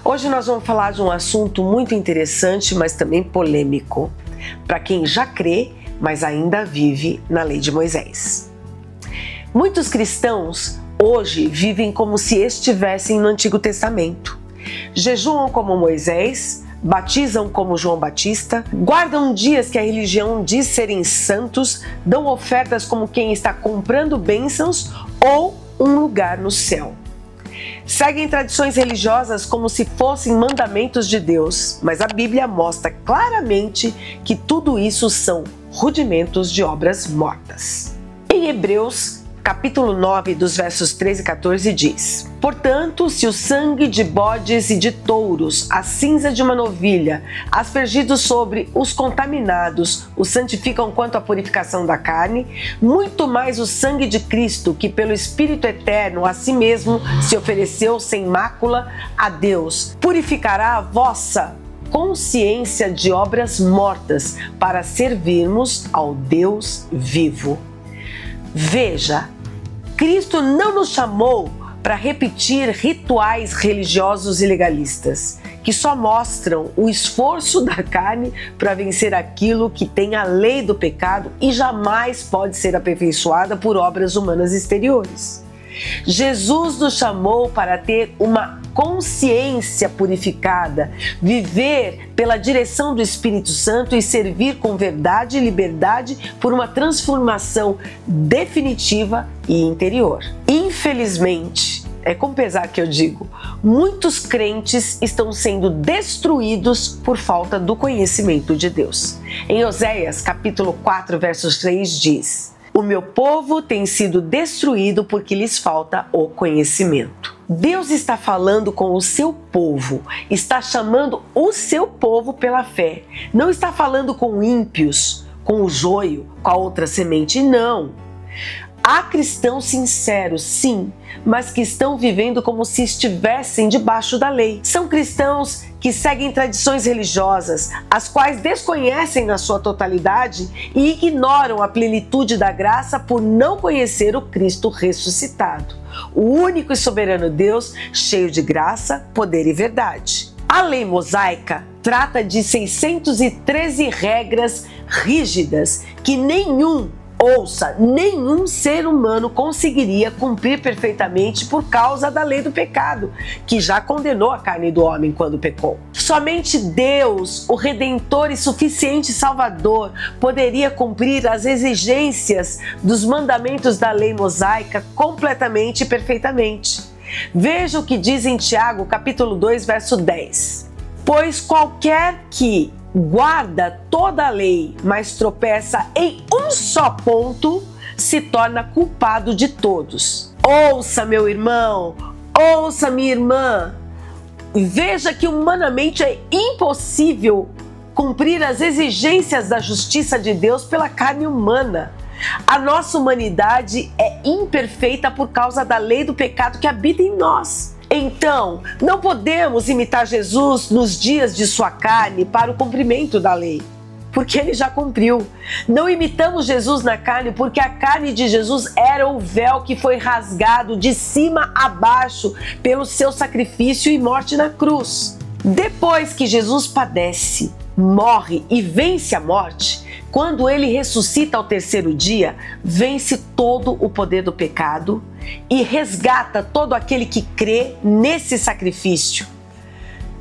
Hoje nós vamos falar de um assunto muito interessante, mas também polêmico, para quem já crê, mas ainda vive na lei de Moisés. Muitos cristãos hoje vivem como se estivessem no Antigo Testamento. Jejuam como Moisés, batizam como João Batista, guardam dias que a religião diz serem santos, dão ofertas como quem está comprando bênçãos ou um lugar no céu. Seguem tradições religiosas como se fossem mandamentos de Deus, mas a Bíblia mostra claramente que tudo isso são rudimentos de obras mortas. Em Hebreus, capítulo 9, dos versos 13 e 14 diz: Portanto, se o sangue de bodes e de touros, a cinza de uma novilha, aspergidos sobre os contaminados, os santificam quanto à purificação da carne, muito mais o sangue de Cristo, que pelo Espírito Eterno a si mesmo se ofereceu sem mácula a Deus, purificará a vossa consciência de obras mortas, para servirmos ao Deus vivo. Veja, Cristo não nos chamou para repetir rituais religiosos e legalistas, que só mostram o esforço da carne para vencer aquilo que tem a lei do pecado e jamais pode ser aperfeiçoada por obras humanas exteriores. Jesus nos chamou para ter uma consciência purificada, viver pela direção do Espírito Santo e servir com verdade e liberdade por uma transformação definitiva e interior. Infelizmente, é com pesar que eu digo, muitos crentes estão sendo destruídos por falta do conhecimento de Deus. Em Oséias, capítulo 4, versos 3 diz: O meu povo tem sido destruído porque lhes falta o conhecimento. Deus está falando com o seu povo, está chamando o seu povo pela fé. Não está falando com ímpios, com o joio, com a outra semente, não. Há cristãos sinceros, sim, mas que estão vivendo como se estivessem debaixo da lei. São cristãos que seguem tradições religiosas, as quais desconhecem na sua totalidade e ignoram a plenitude da graça por não conhecer o Cristo ressuscitado, o único e soberano Deus, cheio de graça, poder e verdade. A lei mosaica trata de 613 regras rígidas que nenhum ser humano conseguiria cumprir perfeitamente por causa da lei do pecado, que já condenou a carne do homem quando pecou. Somente Deus, o Redentor e suficiente Salvador, poderia cumprir as exigências dos mandamentos da lei mosaica completamente e perfeitamente. Veja o que diz em Tiago, capítulo 2, verso 10. Pois qualquer que guarda toda a lei, mas tropeça em um só ponto, se torna culpado de todos. Ouça, meu irmão, ouça, minha irmã. Veja que humanamente é impossível cumprir as exigências da justiça de Deus pela carne humana. A nossa humanidade é imperfeita por causa da lei do pecado que habita em nós. Então, não podemos imitar Jesus nos dias de sua carne para o cumprimento da lei, porque ele já cumpriu. Não imitamos Jesus na carne porque a carne de Jesus era o véu que foi rasgado de cima a baixo pelo seu sacrifício e morte na cruz. Depois que Jesus padece, morre e vence a morte, quando ele ressuscita ao terceiro dia, vence todo o poder do pecado e resgata todo aquele que crê nesse sacrifício.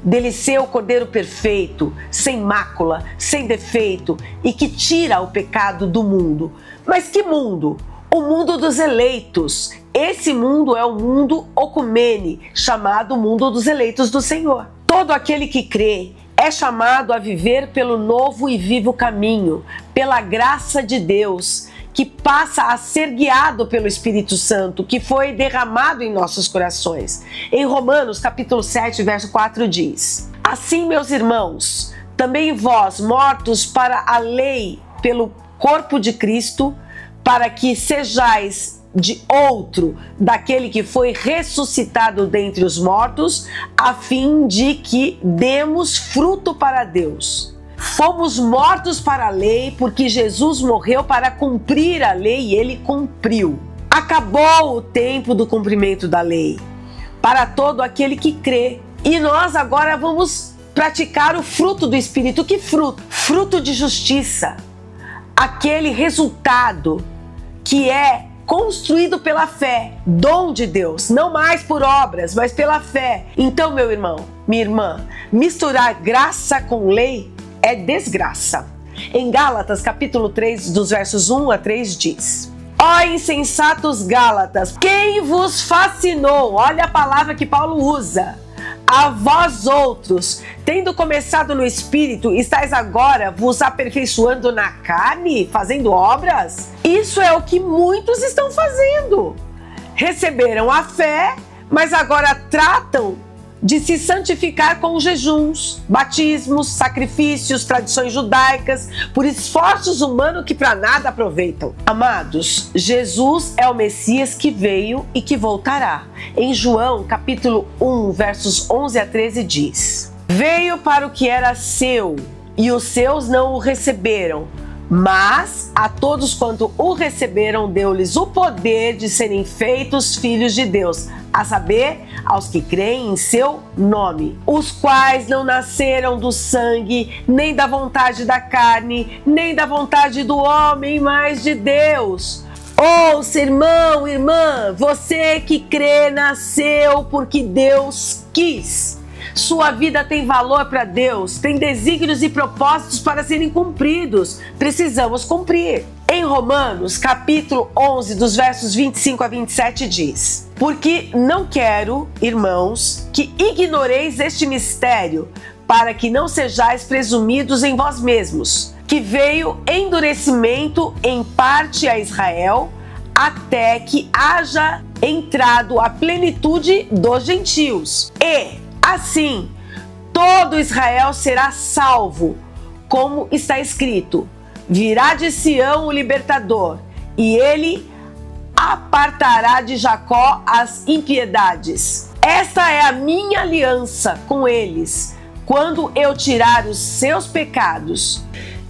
Dele ser o Cordeiro perfeito, sem mácula, sem defeito e que tira o pecado do mundo. Mas que mundo? O mundo dos eleitos. Esse mundo é o mundo ocumene, chamado mundo dos eleitos do Senhor. Todo aquele que crê é chamado a viver pelo novo e vivo caminho, pela graça de Deus, que passa a ser guiado pelo Espírito Santo, que foi derramado em nossos corações. Em Romanos, capítulo 7, verso 4 diz: Assim, meus irmãos, também vós, mortos para a lei pelo corpo de Cristo, para que sejais de outro, daquele que foi ressuscitado dentre os mortos, a fim de que demos fruto para Deus. Fomos mortos para a lei, porque Jesus morreu para cumprir a lei e ele cumpriu. Acabou o tempo do cumprimento da lei. Para todo aquele que crê, E nós agora vamos praticar o fruto do Espírito. Que fruto? Fruto de justiça. Aquele resultado que é construído pela fé, dom de Deus, não mais por obras, mas pela fé. Então, meu irmão, minha irmã, misturar graça com lei é desgraça. Em Gálatas, capítulo 3, dos versos 1 a 3, diz: ó insensatos Gálatas, quem vos fascinou? Olha a palavra que Paulo usa. A vós outros, tendo começado no Espírito, estáis agora vos aperfeiçoando na carne, fazendo obras? Isso é o que muitos estão fazendo. Receberam a fé, mas agora tratam de se santificar com jejuns, batismos, sacrifícios, tradições judaicas, por esforços humanos que para nada aproveitam. Amados, Jesus é o Messias que veio e que voltará. Em João, capítulo 1, versos 11 a 13 diz: veio para o que era seu, e os seus não o receberam. Mas a todos quanto o receberam, deu-lhes o poder de serem feitos filhos de Deus, a saber, aos que creem em seu nome, os quais não nasceram do sangue, nem da vontade da carne, nem da vontade do homem, mas de Deus. Ouça, irmão, irmã, você que crê nasceu porque Deus quis. Sua vida tem valor para Deus, tem desígnios e propósitos para serem cumpridos. Precisamos cumprir. Em Romanos, capítulo 11, dos versos 25 a 27 diz: porque não quero, irmãos, que ignoreis este mistério, para que não sejais presumidos em vós mesmos, que veio endurecimento em parte a Israel, até que haja entrado a plenitude dos gentios. E assim, todo Israel será salvo, como está escrito: virá de Sião o libertador, e ele apartará de Jacó as impiedades. Esta é a minha aliança com eles, quando eu tirar os seus pecados.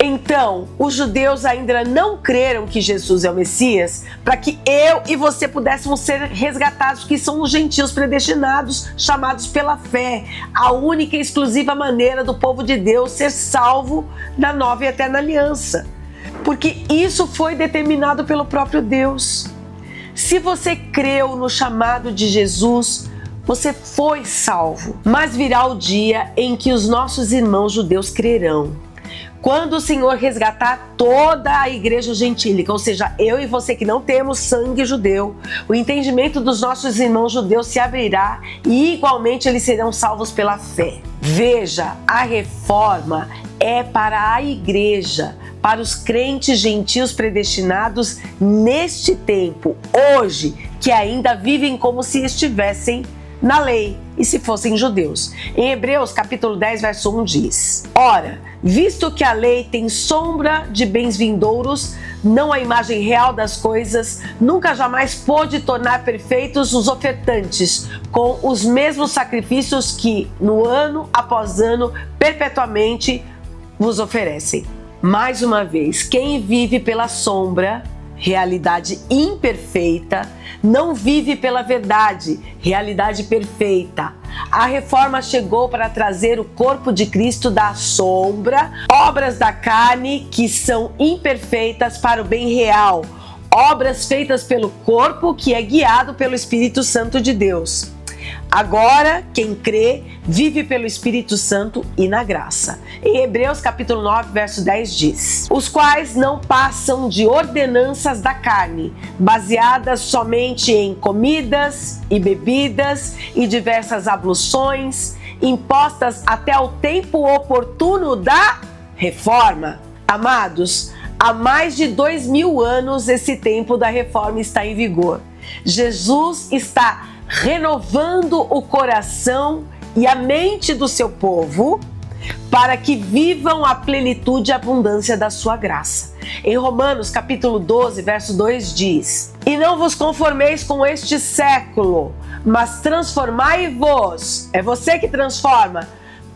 Então, os judeus ainda não creram que Jesus é o Messias, para que eu e você pudéssemos ser resgatados, que são os gentios predestinados, chamados pela fé, a única e exclusiva maneira do povo de Deus ser salvo na nova e eterna aliança. Porque isso foi determinado pelo próprio Deus. Se você creu no chamado de Jesus, você foi salvo. Mas virá o dia em que os nossos irmãos judeus crerão. Quando o Senhor resgatar toda a igreja gentílica, ou seja, eu e você que não temos sangue judeu, o entendimento dos nossos irmãos judeus se abrirá e igualmente eles serão salvos pela fé. Veja, a reforma é para a igreja, para os crentes gentios predestinados neste tempo, hoje, que ainda vivem como se estivessem na lei e se fossem judeus. Em Hebreus capítulo 10, verso 1 diz: ora, visto que a lei tem sombra de bens vindouros, não a imagem real das coisas, nunca jamais pôde tornar perfeitos os ofertantes com os mesmos sacrifícios que, no ano após ano, perpetuamente vos oferecem. Mais uma vez, quem vive pela sombra, realidade imperfeita, não vive pela verdade, realidade perfeita. A reforma chegou para trazer o corpo de Cristo da sombra, obras da carne que são imperfeitas para o bem real, obras feitas pelo corpo que é guiado pelo Espírito Santo de Deus. Agora, quem crê, vive pelo Espírito Santo e na graça. Em Hebreus capítulo 9, verso 10 diz: os quais não passam de ordenanças da carne, baseadas somente em comidas e bebidas e diversas abluções, impostas até o tempo oportuno da reforma. Amados, há mais de 2000 anos esse tempo da reforma está em vigor. Jesus está renovando o coração e a mente do seu povo para que vivam a plenitude e a abundância da sua graça. Em Romanos capítulo 12, verso 2 diz: e não vos conformeis com este século, mas transformai-vos, é você que transforma,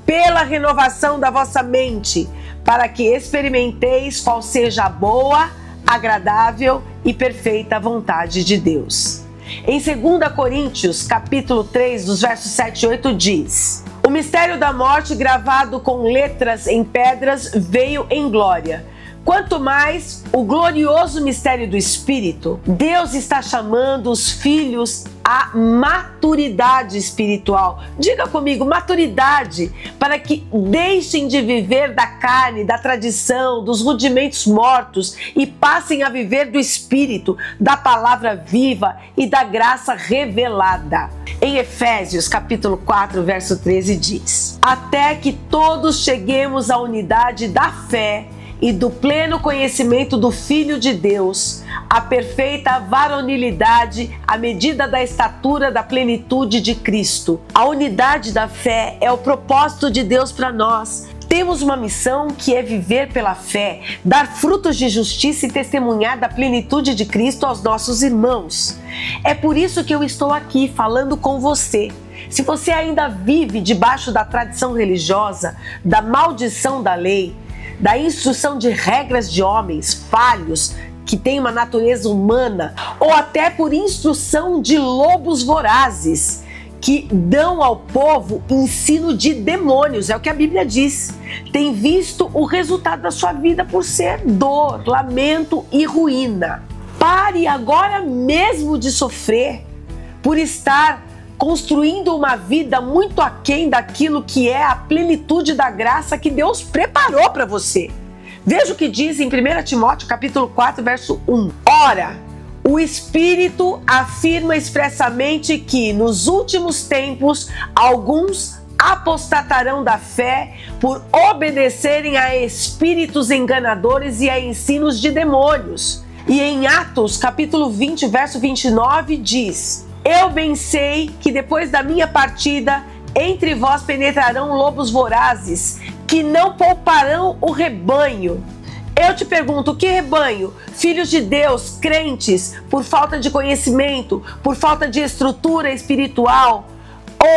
pela renovação da vossa mente, para que experimenteis qual seja a boa, agradável e perfeita vontade de Deus. Em 2 Coríntios, capítulo 3, dos versos 7 e 8 diz: O mistério da morte, gravado com letras em pedras, veio em glória. Quanto mais o glorioso mistério do Espírito, Deus está chamando os filhos à maturidade espiritual. Diga comigo, maturidade, para que deixem de viver da carne, da tradição, dos rudimentos mortos e passem a viver do Espírito, da palavra viva e da graça revelada. Em Efésios capítulo 4, verso 13 diz: até que todos cheguemos à unidade da fé e do pleno conhecimento do Filho de Deus, a perfeita varonilidade, à medida da estatura da plenitude de Cristo. A unidade da fé é o propósito de Deus para nós. Temos uma missão que é viver pela fé, dar frutos de justiça e testemunhar da plenitude de Cristo aos nossos irmãos. É por isso que eu estou aqui falando com você. Se você ainda vive debaixo da tradição religiosa, da maldição da lei, da instrução de regras de homens falhos que têm uma natureza humana, ou até por instrução de lobos vorazes que dão ao povo ensino de demônios, é o que a Bíblia diz. Tem visto o resultado da sua vida por ser dor, lamento e ruína. Pare agora mesmo de sofrer por estar construindo uma vida muito aquém daquilo que é a plenitude da graça que Deus preparou para você. Veja o que diz em 1 Timóteo capítulo 4, verso 1. Ora, o Espírito afirma expressamente que nos últimos tempos alguns apostatarão da fé por obedecerem a espíritos enganadores e a ensinos de demônios. E em Atos capítulo 20, verso 29 diz: eu bem sei que depois da minha partida, entre vós penetrarão lobos vorazes, que não pouparão o rebanho. Eu te pergunto, que rebanho? Filhos de Deus, crentes, por falta de conhecimento, por falta de estrutura espiritual.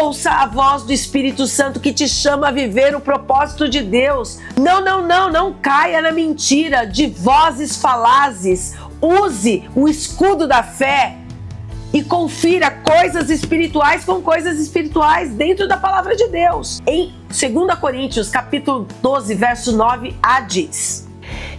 Ouça a voz do Espírito Santo que te chama a viver o propósito de Deus. Não caia na mentira de vozes falazes. Use o escudo da fé e confira coisas espirituais com coisas espirituais dentro da palavra de Deus. Em 2 Coríntios, capítulo 12, verso 9a diz: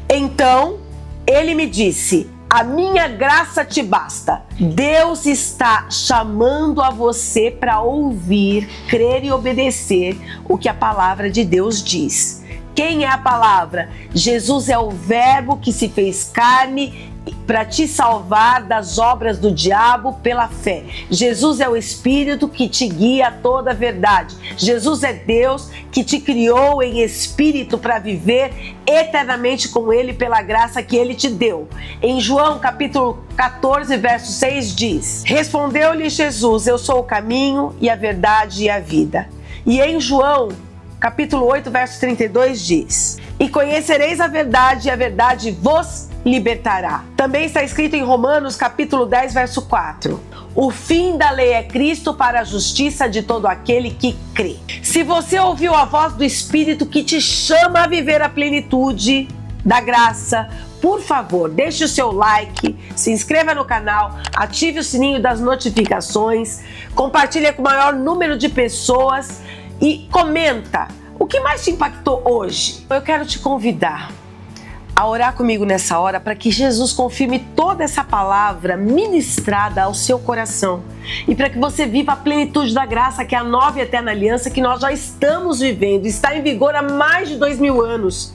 então ele me disse, a minha graça te basta. Deus está chamando a você para ouvir, crer e obedecer o que a palavra de Deus diz. Quem é a palavra? Jesus é o verbo que se fez carne para te salvar das obras do diabo pela fé. Jesus é o Espírito que te guia a toda a verdade. Jesus é Deus que te criou em espírito para viver eternamente com Ele pela graça que Ele te deu. Em João capítulo 14, verso 6 diz: respondeu-lhe Jesus, eu sou o caminho e a verdade e a vida. E em João capítulo 8, verso 32 diz: e conhecereis a verdade e a verdade vos libertará. Também está escrito em Romanos capítulo 10, verso 4. O fim da lei é Cristo para a justiça de todo aquele que crê. Se você ouviu a voz do Espírito que te chama a viver a plenitude da graça, por favor, deixe o seu like, se inscreva no canal, ative o sininho das notificações, compartilhe com o maior número de pessoas e comenta o que mais te impactou hoje. Eu quero te convidar a orar comigo nessa hora para que Jesus confirme toda essa palavra ministrada ao seu coração e para que você viva a plenitude da graça, que é a nova e eterna aliança que nós já estamos vivendo, está em vigor há mais de 2000 anos.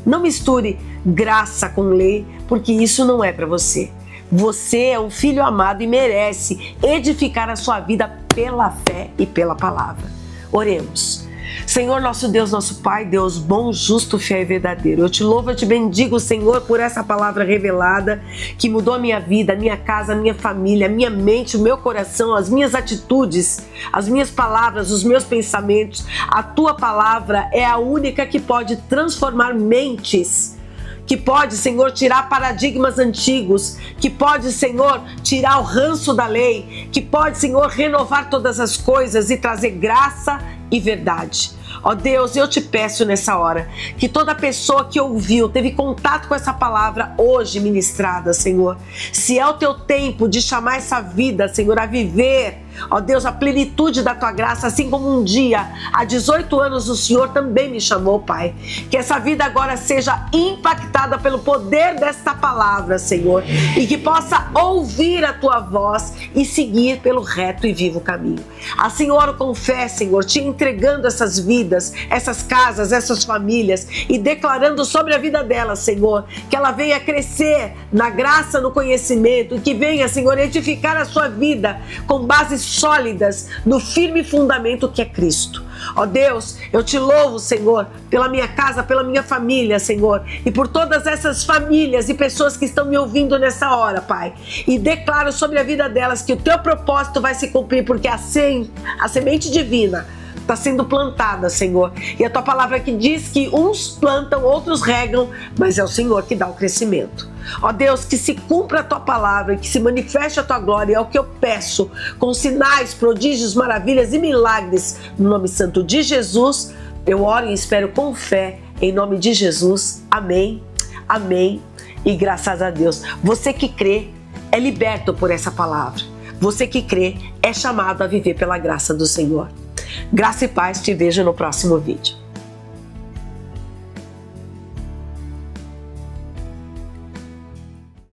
Não misture graça com lei, porque isso não é para você. Você é um filho amado e merece edificar a sua vida pela fé e pela palavra. Oremos. Senhor, nosso Deus, nosso Pai, Deus bom, justo, fiel e verdadeiro. Eu te louvo, eu te bendigo, Senhor, por essa palavra revelada que mudou a minha vida, a minha casa, a minha família, a minha mente, o meu coração, as minhas atitudes, as minhas palavras, os meus pensamentos. A tua palavra é a única que pode transformar mentes, que pode, Senhor, tirar paradigmas antigos, que pode, Senhor, tirar o ranço da lei, que pode, Senhor, renovar todas as coisas e trazer graça e verdade. Ó Deus, eu te peço nessa hora que toda pessoa que ouviu, teve contato com essa palavra hoje ministrada, Senhor, se é o teu tempo de chamar essa vida, Senhor, a viver Ó Deus, a plenitude da tua graça, assim como um dia, há 18 anos, o Senhor também me chamou, Pai. Que essa vida agora seja impactada pelo poder desta palavra, Senhor, e que possa ouvir a tua voz e seguir pelo reto e vivo caminho. Assim oro com fé, Senhor, te entregando essas vidas, essas casas, essas famílias e declarando sobre a vida delas, Senhor, que ela venha crescer na graça, no conhecimento e que venha, Senhor, edificar a sua vida com bases sólidas no firme fundamento que é Cristo. Ó Deus, eu te louvo, Senhor, pela minha casa, pela minha família, Senhor, e por todas essas famílias e pessoas que estão me ouvindo nessa hora, Pai. E declaro sobre a vida delas que o teu propósito vai se cumprir, porque a semente divina está sendo plantada, Senhor. E a tua palavra que diz que uns plantam, outros regam, mas é o Senhor que dá o crescimento. Ó Deus, que se cumpra a tua palavra, que se manifeste a tua glória, é o que eu peço, com sinais, prodígios, maravilhas e milagres, no nome santo de Jesus. Eu oro e espero com fé, em nome de Jesus. Amém, amém e graças a Deus. Você que crê é liberto por essa palavra. Você que crê é chamado a viver pela graça do Senhor. Graça e paz, te vejo no próximo vídeo.